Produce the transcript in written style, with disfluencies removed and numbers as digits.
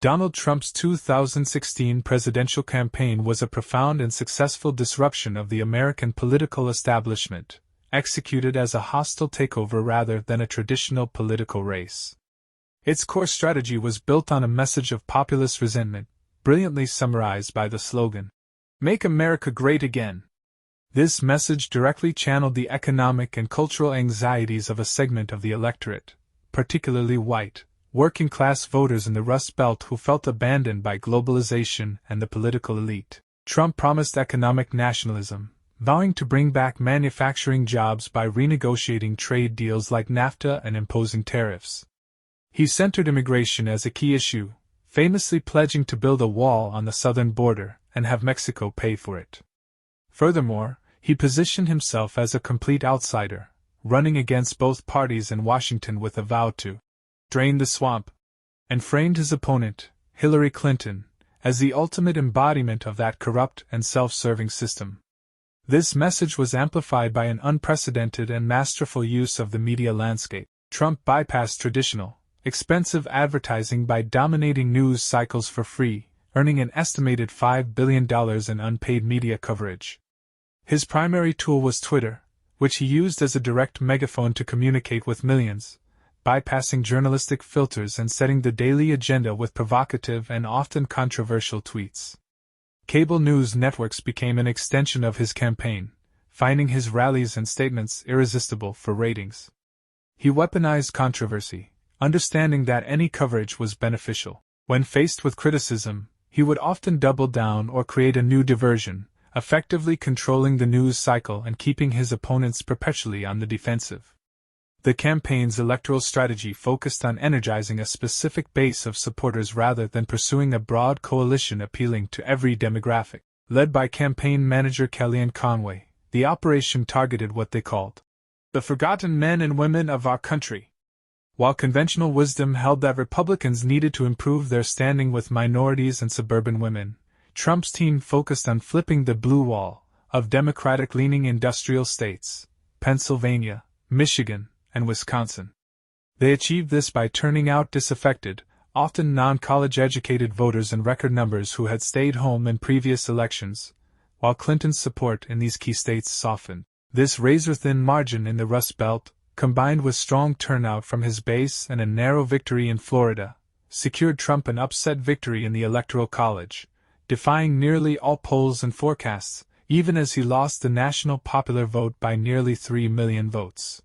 Donald Trump's 2016 presidential campaign was a profound and successful disruption of the American political establishment, executed as a hostile takeover rather than a traditional political race. Its core strategy was built on a message of populist resentment, brilliantly summarized by the slogan, "Make America Great Again." This message directly channeled the economic and cultural anxieties of a segment of the electorate, particularly white, working-class voters in the Rust Belt who felt abandoned by globalization and the political elite. Trump promised economic nationalism, vowing to bring back manufacturing jobs by renegotiating trade deals like NAFTA and imposing tariffs. He centered immigration as a key issue, famously pledging to build a wall on the southern border and have Mexico pay for it. Furthermore, he positioned himself as a complete outsider, running against both parties in Washington with a vow to drain the swamp, and framed his opponent, Hillary Clinton, as the ultimate embodiment of that corrupt and self-serving system. This message was amplified by an unprecedented and masterful use of the media landscape. Trump bypassed traditional, expensive advertising by dominating news cycles for free, earning an estimated $5 billion in unpaid media coverage. His primary tool was Twitter, which he used as a direct megaphone to communicate with millions, bypassing journalistic filters and setting the daily agenda with provocative and often controversial tweets. Cable news networks became an extension of his campaign, finding his rallies and statements irresistible for ratings. He weaponized controversy, understanding that any coverage was beneficial. When faced with criticism, he would often double down or create a new diversion, effectively controlling the news cycle and keeping his opponents perpetually on the defensive. The campaign's electoral strategy focused on energizing a specific base of supporters rather than pursuing a broad coalition appealing to every demographic. Led by campaign manager Kellyanne Conway, the operation targeted what they called the forgotten men and women of our country. While conventional wisdom held that Republicans needed to improve their standing with minorities and suburban women, Trump's team focused on flipping the blue wall of Democratic-leaning industrial states, Pennsylvania, Michigan, and Wisconsin. They achieved this by turning out disaffected, often non-college educated voters in record numbers who had stayed home in previous elections, while Clinton's support in these key states softened. This razor-thin margin in the Rust Belt, combined with strong turnout from his base and a narrow victory in Florida, secured Trump an upset victory in the Electoral College, defying nearly all polls and forecasts, even as he lost the national popular vote by nearly 3 million votes.